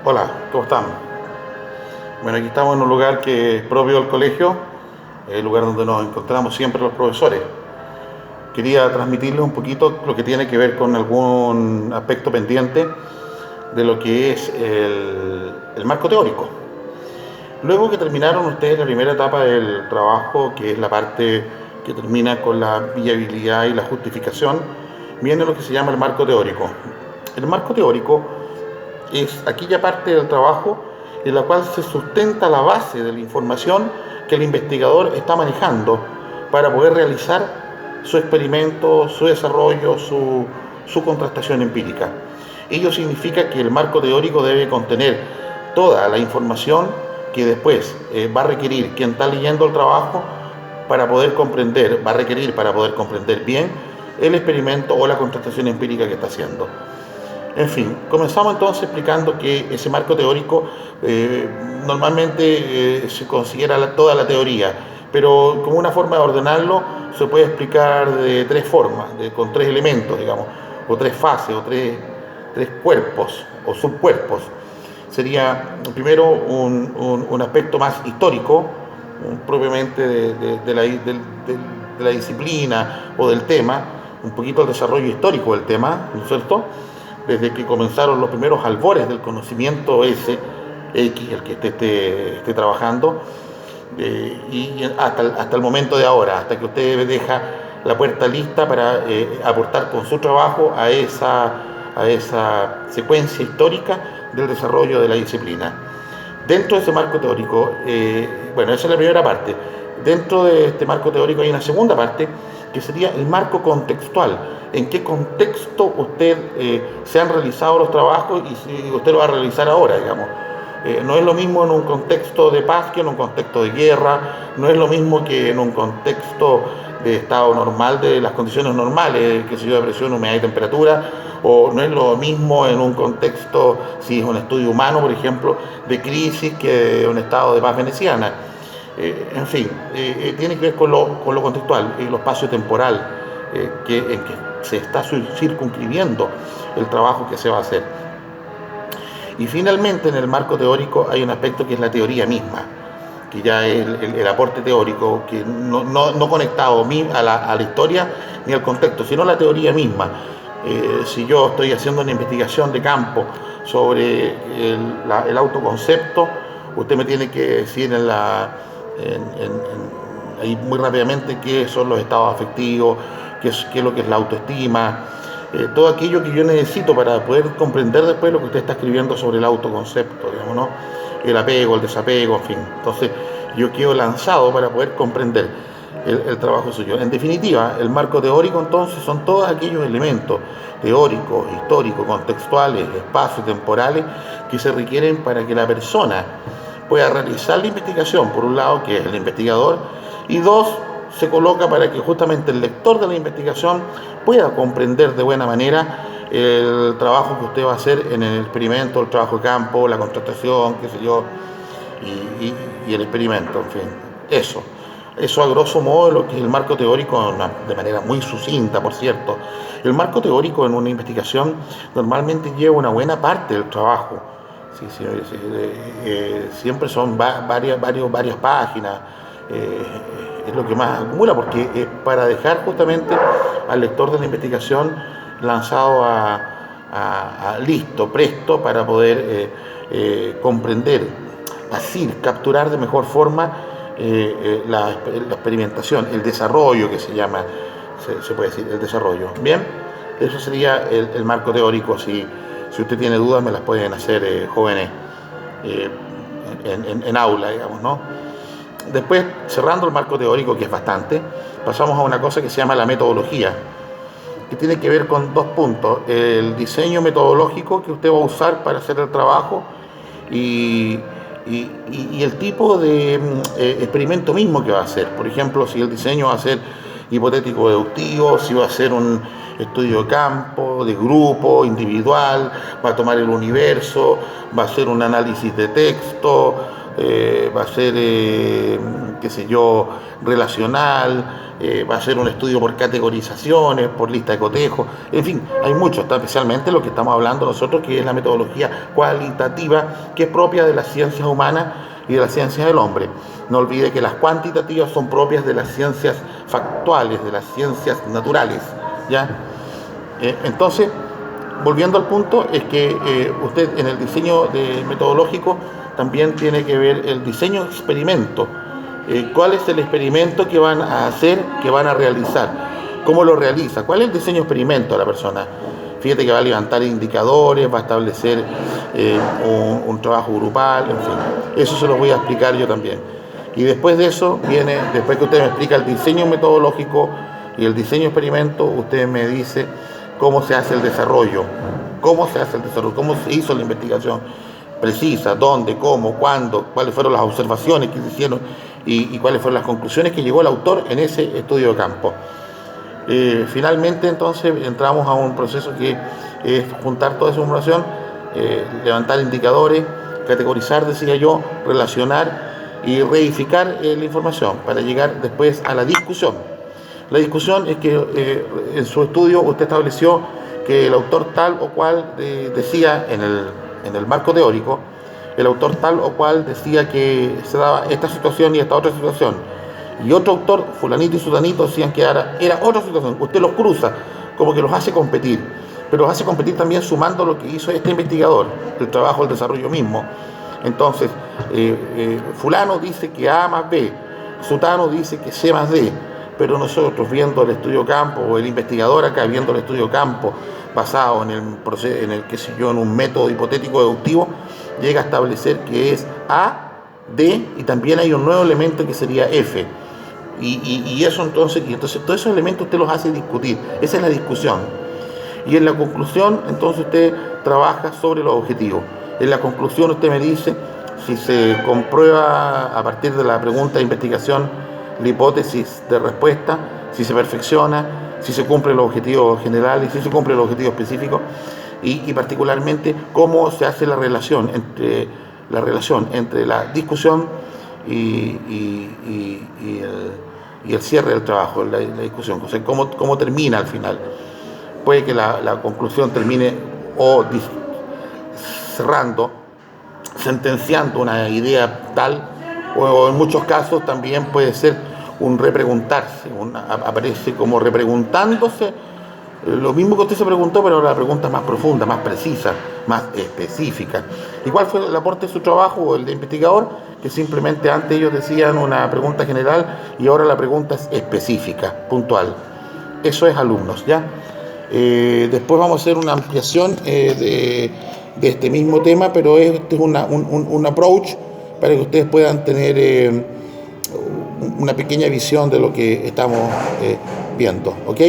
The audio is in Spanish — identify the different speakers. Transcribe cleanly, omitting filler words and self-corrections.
Speaker 1: Hola, ¿cómo están? Bueno, aquí estamos en un lugar que es propio del colegio, el lugar donde nos encontramos siempre los profesores. Quería transmitirles un poquito lo que tiene que ver con algún aspecto pendiente de lo que es el marco teórico. Luego que terminaron ustedes la primera etapa del trabajo, que es la parte que termina con la viabilidad y la justificación, viene lo que se llama el marco teórico. El marco teórico es aquella parte del trabajo en la cual se sustenta la base de la información que el investigador está manejando para poder realizar su experimento, su desarrollo, su contrastación empírica. Ello significa que el marco teórico debe contener toda la información que después va a requerir quien está leyendo el trabajo para poder comprender, va a requerir para poder comprender bien el experimento o la contrastación empírica que está haciendo. En fin, comenzamos entonces explicando que ese marco teórico normalmente se considera toda la teoría, pero como una forma de ordenarlo se puede explicar de tres formas, con tres elementos, digamos, o tres fases, o tres cuerpos o subcuerpos. Sería primero un aspecto más histórico, propiamente de la disciplina o del tema, un poquito el desarrollo histórico del tema, ¿no es cierto? Desde que comenzaron los primeros albores del conocimiento ese, X, el que esté trabajando, y hasta el momento de ahora, hasta que usted deja la puerta lista para aportar con su trabajo a esa secuencia histórica del desarrollo de la disciplina. Dentro de ese marco teórico, bueno, esa es la primera parte. Dentro de este marco teórico hay una segunda parte que sería el marco contextual. En qué contexto usted se han realizado los trabajos y si usted lo va a realizar ahora, digamos. No es lo mismo en un contexto de paz que en un contexto de guerra, no es lo mismo que en un contexto de estado normal, de las condiciones normales, que se de presión, humedad y temperatura, o no es lo mismo en un contexto, si es un estudio humano, por ejemplo, de crisis que un estado de paz veneciana. En fin, tiene que ver con lo contextual y lo espacio-temporal en que se está circunscribiendo el trabajo que se va a hacer. Y finalmente, en el marco teórico hay un aspecto que es la teoría misma, que ya es el aporte teórico, que no conectado a la historia ni al contexto, sino la teoría misma. Si yo estoy haciendo una investigación de campo sobre el autoconcepto, usted me tiene que decir ahí muy rápidamente qué son los estados afectivos, qué es lo que es la autoestima, todo aquello que yo necesito para poder comprender después lo que usted está escribiendo sobre el autoconcepto, digamos, ¿no? El apego, el desapego, en fin. Entonces, yo quedo lanzado para poder comprender el trabajo suyo. En definitiva, el marco teórico entonces son todos aquellos elementos teóricos, históricos, contextuales, espacios, temporales que se requieren para que la persona pueda realizar la investigación, por un lado, que es el investigador, y dos, se coloca para que justamente el lector de la investigación pueda comprender de buena manera el trabajo que usted va a hacer en el experimento, el trabajo de campo, la contratación, qué sé yo, y el experimento, en fin, eso. Eso a grosso modo lo que es el marco teórico, de manera muy sucinta, por cierto. El marco teórico en una investigación normalmente lleva una buena parte del trabajo. Sí, sí, sí, siempre son varias páginas. eh, es lo que más acumula, porque es para dejar justamente al lector de la investigación lanzado listo, presto para poder comprender, así capturar de mejor forma la experimentación, el desarrollo que se llama, se puede decir, el desarrollo. Bien, eso sería el marco teórico. Si usted tiene dudas, me las pueden hacer jóvenes eh, en aula, digamos, ¿no? Después, cerrando el marco teórico, que es bastante, pasamos a una cosa que se llama la metodología, que tiene que ver con dos puntos: el diseño metodológico que usted va a usar para hacer el trabajo y, y el tipo de experimento mismo que va a hacer. Por ejemplo, si el diseño va a ser hipotético deductivo, si va a ser un estudio de campo, de grupo, individual, va a tomar el universo, va a hacer un análisis de texto, va a ser, qué sé yo, relacional, va a ser un estudio por categorizaciones, por lista de cotejo, en fin, hay mucho, está especialmente lo que estamos hablando nosotros, que es la metodología cualitativa, que es propia de las ciencias humanas y de las ciencias del hombre. No olvide que las cuantitativas son propias de las ciencias factuales, de las ciencias naturales, ¿ya? Entonces, volviendo al punto, es que usted en el diseño metodológico también tiene que ver el diseño experimento. ¿Cuál es el experimento que van a hacer, que van a realizar? ¿Cómo lo realiza? ¿Cuál es el diseño experimento de la persona? Fíjate que va a levantar indicadores, va a establecer un trabajo grupal, en fin. Eso se lo voy a explicar yo también. Y después de eso viene, después que usted me explica el diseño metodológico y el diseño experimento, usted me dice cómo se hace el desarrollo, cómo se hizo la investigación precisa, dónde, cómo, cuándo, cuáles fueron las observaciones que se hicieron y cuáles fueron las conclusiones que llegó el autor en ese estudio de campo. Finalmente, entonces, entramos a un proceso que es juntar toda esa información, levantar indicadores, categorizar, decía yo, relacionar y reificar la información para llegar después a la discusión. La discusión es que en su estudio usted estableció que el autor tal o cual decía en el marco teórico, el autor tal o cual decía que se daba esta situación y esta otra situación, y otro autor, fulanito y sutanito, decían que era otra situación. Usted los cruza, como que los hace competir, pero los hace competir también sumando lo que hizo este investigador, el trabajo, el desarrollo mismo. Entonces, fulano dice que A más B, sutano dice que C más D, pero nosotros viendo el estudio campo, o el investigador acá viendo el estudio campo, basado en el proceso, en un método hipotético deductivo, llega a establecer que es A, D, y también hay un nuevo elemento que sería F. Y entonces todos esos elementos usted los hace discutir. Esa es la discusión. Y en la conclusión, entonces usted trabaja sobre los objetivos. En la conclusión usted me dice si se comprueba a partir de la pregunta de investigación la hipótesis de respuesta, si se perfecciona, si se cumplen los objetivos generales, si se cumplen los objetivos específicos y particularmente cómo se hace la relación entre la discusión y el cierre del trabajo, la discusión, o sea, cómo termina al final. Puede que la conclusión termine o cerrando, sentenciando una idea tal, o en muchos casos también puede ser un repreguntarse, aparece como repreguntándose lo mismo que usted se preguntó, pero la pregunta más profunda, más precisa, más específica. ¿Y cuál fue el aporte de su trabajo o el de investigador? Que simplemente antes ellos decían una pregunta general y ahora la pregunta es específica, puntual. Eso es alumnos, ¿ya? Después vamos a hacer una ampliación de este mismo tema, pero este es un approach para que ustedes puedan tener una pequeña visión de lo que estamos viendo, ¿ok?